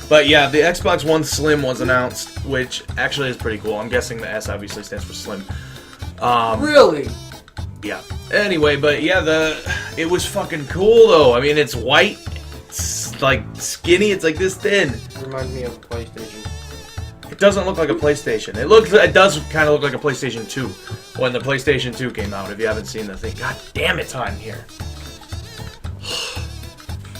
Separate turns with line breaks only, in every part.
But yeah, the Xbox One Slim was announced, which actually is pretty cool. I'm guessing the S obviously stands for Slim.
Really?
Yeah. Anyway, but yeah, it was fucking cool though. I mean, it's white, it's like skinny, it's like this thin.
Reminds me of a PlayStation.
It doesn't look like a PlayStation. It does kind of look like a PlayStation 2 when the PlayStation 2 came out. If you haven't seen the thing, god damn, it's hot in here.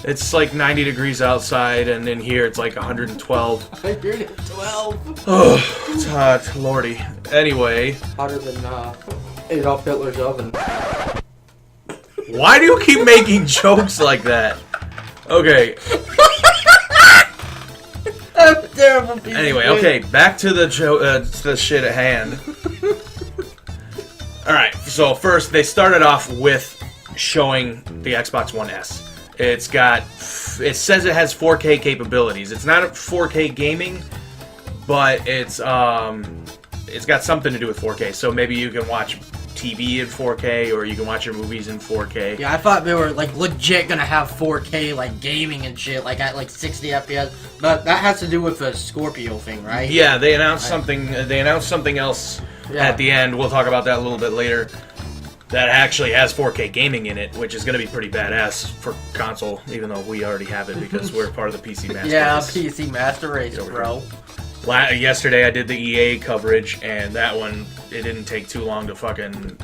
It's like 90 degrees outside, and in here it's like 112.
112.
Oh, it's hot, lordy. Anyway,
Hotter than Adolf Hitler's oven.
why do you keep making jokes like that? Okay.
I'm a terrible piece
Anyway,
of
okay, back to the shit at hand. Alright, so first they started off with showing the Xbox One S. It says it has 4K capabilities. It's not 4K gaming, but it's got something to do with 4K. So maybe you can watch TV in 4K, or you can watch your movies in 4K.
Yeah, I thought they were like legit gonna have 4K like gaming and shit, like at like 60 FPS. But that has to do with the Scorpio thing, right?
Yeah, they announced something. They announced something else at the end. We'll talk about that a little bit later. That actually has 4K gaming in it, which is going to be pretty badass for console, even though we already have it because we're part of the PC Master Race.
Yeah, PC Master Race, bro.
Yesterday I did the EA coverage, and that one, it didn't take too long to fucking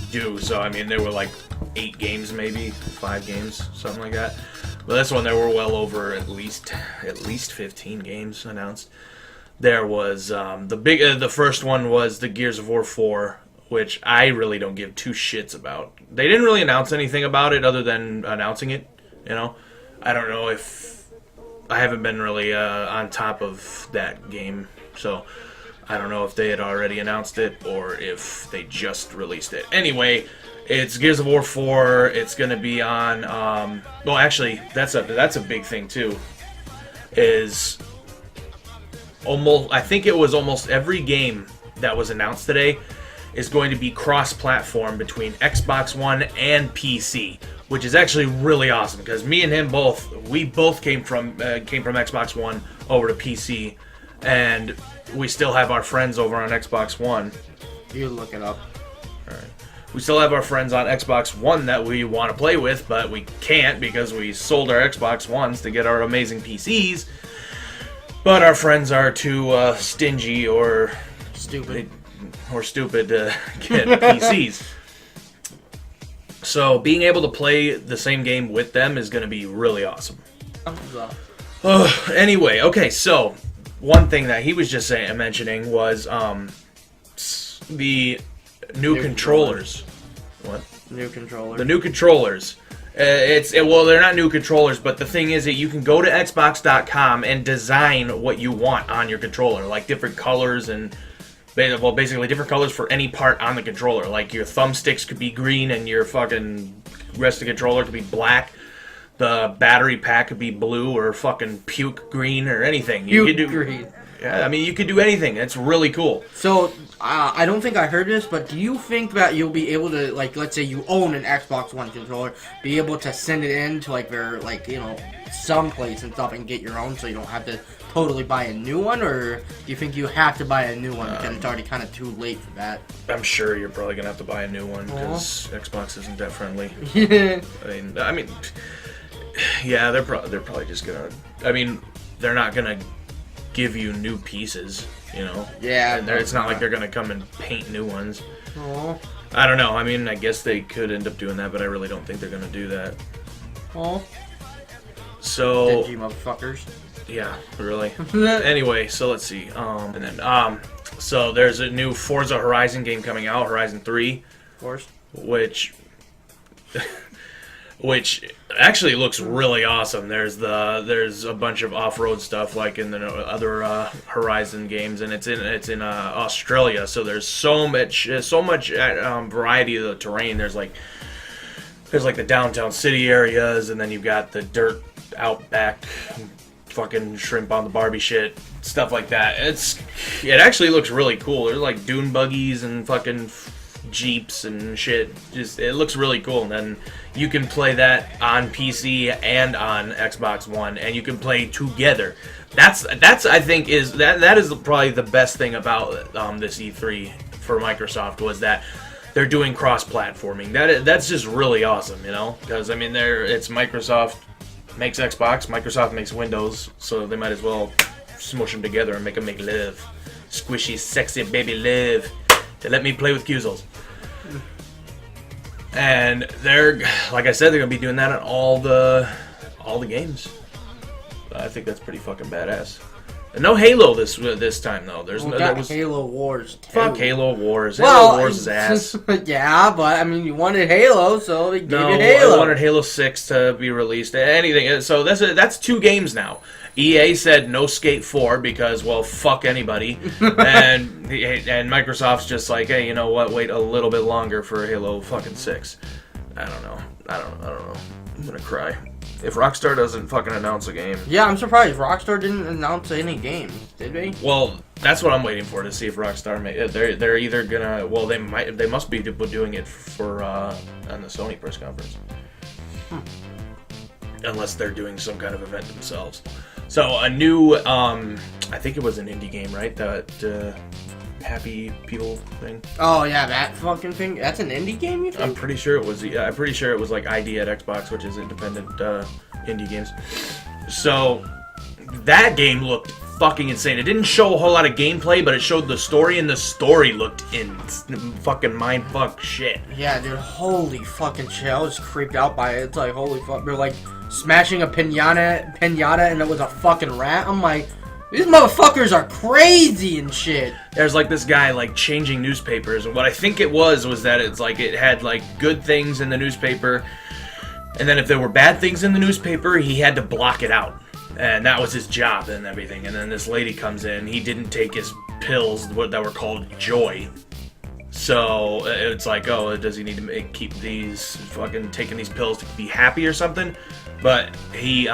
do. So, I mean, there were like 8 games, maybe 5 games, something like that. But this one, there were well over at least 15 games announced. There was the first one was the Gears of War 4, which I really don't give 2 shits about. They didn't really announce anything about it other than announcing it, you know? I don't know if... I haven't been really on top of that game, so I don't know if they had already announced it or if they just released it. Anyway, it's Gears of War 4. It's going to be on... well, actually, that's a big thing, too. I think it was almost every game that was announced today is going to be cross-platform between Xbox One and PC, which is actually really awesome because me and him both came from Xbox One over to PC, and we still have our friends over on Xbox One.
You look it up.
All right. We still have our friends on Xbox One that we want to play with, but we can't because we sold our Xbox Ones to get our amazing PCs. But our friends are too stingy or stupid to get PCs. So being able to play the same game with them is going to be really awesome. Anyway, okay, so one thing that he was just mentioning was the new controllers. What?
New controllers.
The new controllers. Well, they're not new controllers, but the thing is that you can go to Xbox.com and design what you want on your controller, like different colors and... Well, basically different colors for any part on the controller. Like your thumbsticks could be green and your fucking rest of the controller could be black. The battery pack could be blue or fucking puke green or anything.
Green.
Yeah, I mean, you could do anything. It's really cool.
So, I don't think I heard this, but do you think that you'll be able to, like, let's say you own an Xbox One controller, be able to send it in to, like, their, like, you know, someplace and stuff and get your own so you don't have to totally buy a new one? Or do you think you have to buy a new one because it's already kind of too late for that?
I'm sure you're probably going to have to buy a new one because Xbox isn't that friendly. I mean, yeah, they're probably just going to... I mean, they're not going to give you new pieces, you know?
Yeah.
And it's not like they're going to come and paint new ones.
Aww.
I don't know. I mean, I guess they could end up doing that, but I really don't think they're going to do that.
Aww.
So...
Did you motherfuckers?
Yeah, really. Anyway, so let's see. So there's a new Forza Horizon game coming out, Horizon 3.
Of course.
Which actually looks really awesome. There's a bunch of off-road stuff like in the other Horizon games, and it's in Australia. So there's so much variety of the terrain. There's like the downtown city areas, and then you've got the dirt outback, fucking shrimp on the Barbie shit, stuff like that. It actually looks really cool. There's like dune buggies and fucking Jeeps and shit. Just it looks really cool. And then you can play that on PC and on Xbox One, and you can play together. That's I think is probably the best thing about this E3 for Microsoft was that they're doing cross-platforming. That's just really awesome, you know? Because I mean, it's Microsoft makes Xbox, Microsoft makes Windows, so they might as well smush them together and make them make love, squishy, sexy baby love to let me play with Qzels. And they're, like I said, they're gonna be doing that on all the games. I think that's pretty fucking badass. And no Halo this time though. There's no
Halo Wars.
Fuck Halo Wars. Halo Wars is ass.
Yeah, but I mean, you wanted Halo, so they gave you
Halo.
I
wanted Halo 6 to be released. Anything. So that's 2 games now. EA said no Skate 4 because, well, fuck anybody. and Microsoft's just like, hey, you know what? Wait a little bit longer for Halo fucking 6. I don't know. I'm gonna cry. If Rockstar doesn't fucking announce a game.
Yeah, I'm surprised. Rockstar didn't announce any games, did they?
Well, that's what I'm waiting for, to see if Rockstar they're either gonna, well, they must be doing it for on the Sony press conference. Unless they're doing some kind of event themselves. So a new I think it was an indie game, right? That Happy People thing.
Oh yeah, that fucking thing. That's an indie game, you think?
I'm pretty sure it was. I'm pretty sure it was like ID at Xbox, which is independent indie games. So that game looked fucking insane. It didn't show a whole lot of gameplay, but it showed the story, and the story looked fucking mindfuck shit.
Yeah, dude. Holy fucking shit! I was creeped out by it. It's like holy fuck. They're like smashing a pinata, and it was a fucking rat. I'm like, these motherfuckers are crazy and shit.
There's like this guy like changing newspapers, and what I think it was that it's like it had like good things in the newspaper, and then if there were bad things in the newspaper, he had to block it out, and that was his job and everything. And then this lady comes in, he didn't take his pills that were called Joy, so it's like, oh, does he need to keep these fucking taking these pills to be happy or something? But he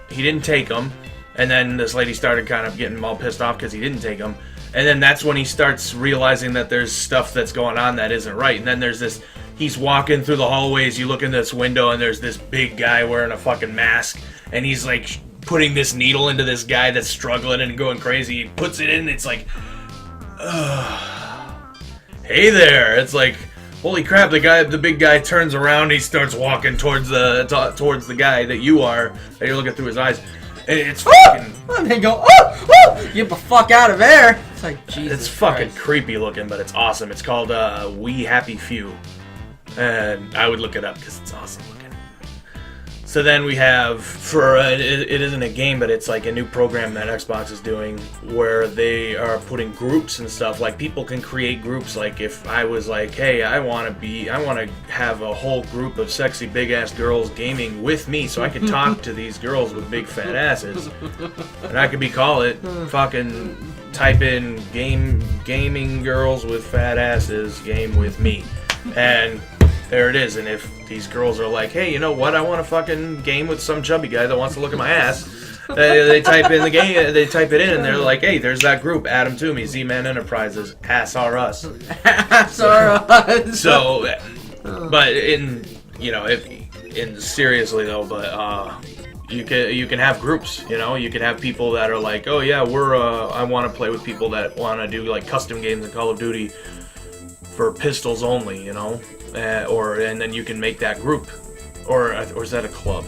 didn't take them. And then this lady started kind of getting all pissed off because he didn't take them. And then that's when he starts realizing that there's stuff that's going on that isn't right. And then there's this, he's walking through the hallways, you look in this window, and there's this big guy wearing a fucking mask. And he's like putting this needle into this guy that's struggling and going crazy. He puts it in, and it's like, hey there. It's like, holy crap, the big guy turns around, he starts walking towards the guy that you are, that you're looking through his eyes. It's fucking...
And they go, oh! Get the fuck out of there! It's like, Jesus
It's fucking
Christ.
creepy looking, but it's awesome. It's called We Happy Few. And I would look it up because it's awesome looking. So then we have, it isn't a game, but it's like a new program that Xbox is doing where they are putting groups and stuff. Like, people can create groups. Like, if I was like, hey, I want to have a whole group of sexy big-ass girls gaming with me so I can talk to these girls with big fat asses. And I could call it fucking type in gaming girls with fat asses game with me. And there it is. And if these girls are like, hey, you know what? I want to fucking game with some chubby guy that wants to look at my ass. They type in the game. They type it in, and they're like, hey, there's that group. Add them to me. Zman Enterprises. Ass are us.
Ass are us.
So, but seriously though, but you can have groups. You know, you can have people that are like, oh yeah, I want to play with people that want to do like custom games in Call of Duty for pistols only. You know. And then you can make that group, or is that a club?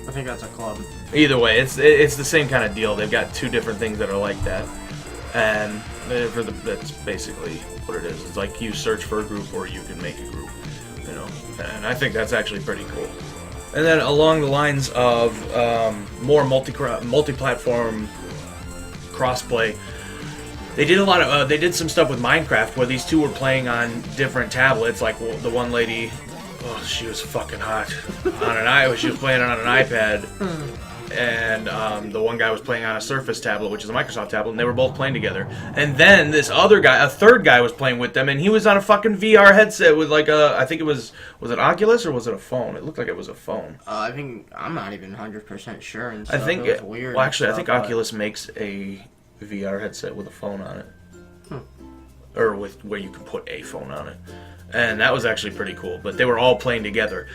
I think that's a club.
Either way, it's the same kind of deal. They've got 2 different things that are like that, and that's basically what it is. It's like you search for a group, or you can make a group, you know. And I think that's actually pretty cool. And then along the lines of more multi-platform crossplay. They did some stuff with Minecraft where these 2 were playing on different tablets. Like the one lady, she was fucking hot she was playing on an iPad, and the one guy was playing on a Surface tablet, which is a Microsoft tablet, and they were both playing together. And then this other guy, a third guy, was playing with them, and he was on a fucking VR headset with like I think it was it Oculus or was it a phone? It looked like it was a phone.
I think I'm not even 100% sure. And stuff.
I think
it was weird.
Well, actually, I think Oculus makes a VR headset with a phone on it. or with where you can put a phone on it, and that was actually pretty cool. But they were all playing together.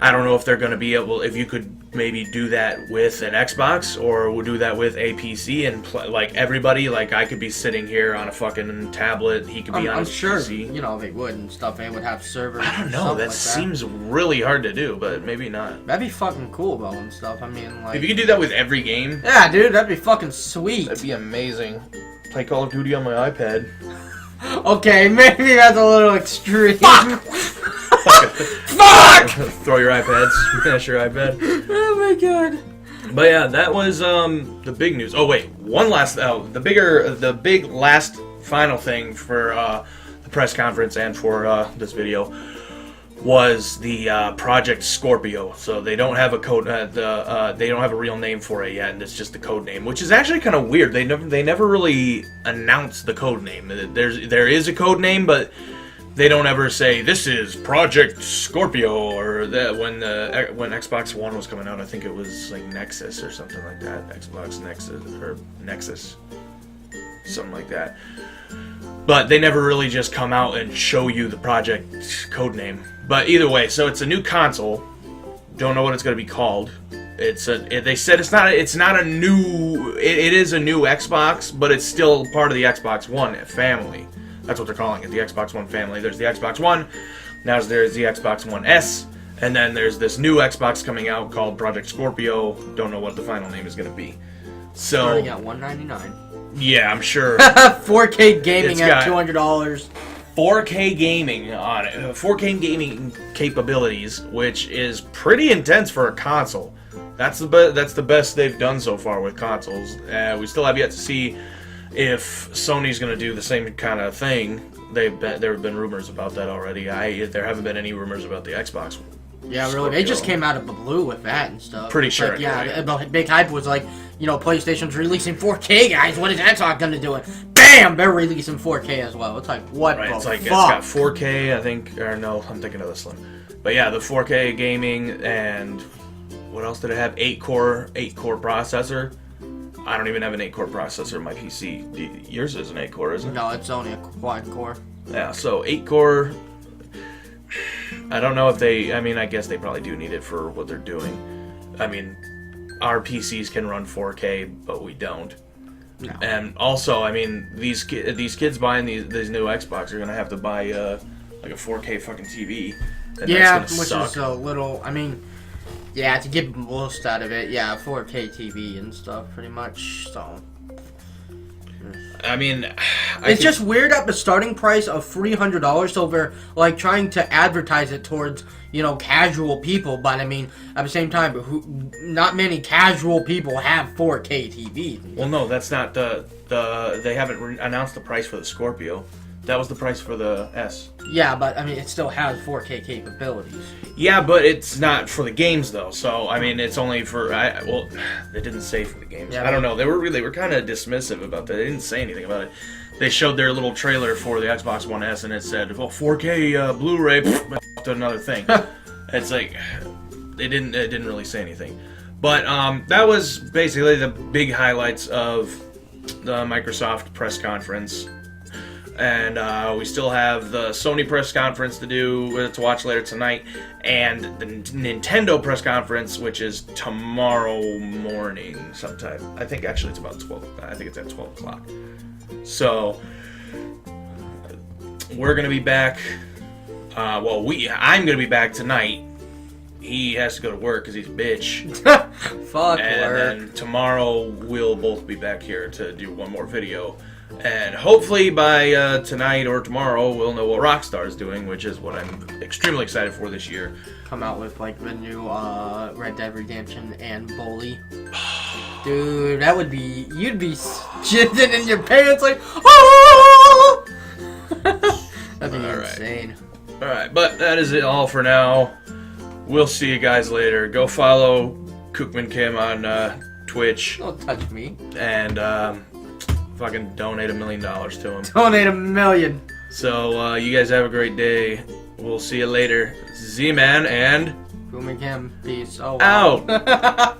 I don't know if they're going to be able, if you could maybe do that with an Xbox, or we'll do that with a PC and like everybody, like I could be sitting here on a fucking tablet, he could be on his PC.
You know, they would and stuff, and it would have servers.
I don't know, that seems really hard to do, but maybe not.
That'd be fucking cool though and stuff. I mean, like,
if you could do that with every game.
Yeah, dude, that'd be fucking sweet.
That'd be amazing. Play Call of Duty on my iPad.
Okay, maybe that's a little extreme.
Fuck!
Fuck!
Throw your iPad, smash your iPad.
Oh my god.
But yeah, that was the big news. Oh wait, one last, the big last final thing for the press conference and for this video was the Project Scorpio. So they don't have a code, they don't have a real name for it yet, and it's just the code name, which is actually kind of weird. They never really announced the code name. There is a code name, but they don't ever say this is Project Scorpio, or that when Xbox One was coming out, I think it was like Nexus or something like that. Xbox Nexus or Nexus, something like that. But they never really just come out and show you the project code name. But either way, so it's a new console. Don't know what it's going to be called. They said it's not a new. It is a new Xbox, but it's still part of the Xbox One family. That's what they're calling it, the Xbox One family. There's the Xbox One, now there's the Xbox One S, and then there's this new Xbox coming out called Project Scorpio. Don't know what the final name is going to be. So
already got $199.
Yeah, I'm sure.
4K gaming at $200.
4K gaming on it. 4K gaming capabilities, which is pretty intense for a console. That's the best they've done so far with consoles. We still have yet to see if Sony's going to do the same kind of thing. There have been rumors about that already. There haven't been any rumors about the Xbox.
Yeah, really. They just came out of the blue with that and stuff.
Pretty sure.
Like, yeah, the big hype was like, you know, PlayStation's releasing 4K, guys. What is Xbox going to do? Bam! They're releasing 4K as well. It's like, what the
it's like,
fuck?
It's got 4K, I think. Or no, I'm thinking of this one. But yeah, the 4K gaming, and what else did it have? 8-core processor. I don't even have an 8-core processor in my PC. Yours is an 8-core, isn't it?
No, it's only a quad-core.
Yeah, so 8-core. I don't know if they. I mean, I guess they probably do need it for what they're doing. I mean, our PCs can run 4K, but we don't.
No.
And also, I mean, these kids buying these new Xbox are gonna have to buy like a 4K fucking TV. And
yeah,
that's
which
suck.
is a little. I mean, yeah, to get the most out of it, yeah, 4K TV and stuff, pretty much. So.
I mean,
it's just weird at the starting price of $300, so they're like trying to advertise it towards, you know, casual people. But I mean, at the same time, not many casual people have 4K TVs.
Well, no, that's not they haven't announced the price for the Scorpio. That was the price for the S.
Yeah, but I mean, it still has 4K capabilities.
Yeah, but it's not for the games though. So I mean, it's only for well, they didn't say for the games.
Yeah,
I don't know. They were kind of dismissive about that. They didn't say anything about it. They showed their little trailer for the Xbox One S, and it said, "Well, 4K Blu-ray to another thing." It's like it didn't really say anything. But that was basically the big highlights of the Microsoft press conference. And we still have the Sony press conference to watch later tonight, and the Nintendo press conference, which is tomorrow morning sometime. I think actually it's about 12. I think it's at 12 o'clock. So we're gonna be back. I'm gonna be back tonight. He has to go to work because he's a bitch.
Fuck
and
work.
then tomorrow we'll both be back here to do one more video. And hopefully by tonight or tomorrow we'll know what Rockstar's doing, which is what I'm extremely excited for this year.
Come out with like the new Red Dead Redemption and Bully. Dude, that would be, you'd be jizzing in your pants like, oh! That'd be insane.
Alright, but that is it all for now. We'll see you guys later. Go follow kookminkim on Twitch.
Don't touch me.
And fucking donate $1 million to him.
Donate $1 million.
So you guys have a great day. We'll see you later. Z-Man and
kookminkim. Peace. Oh, wow.
out.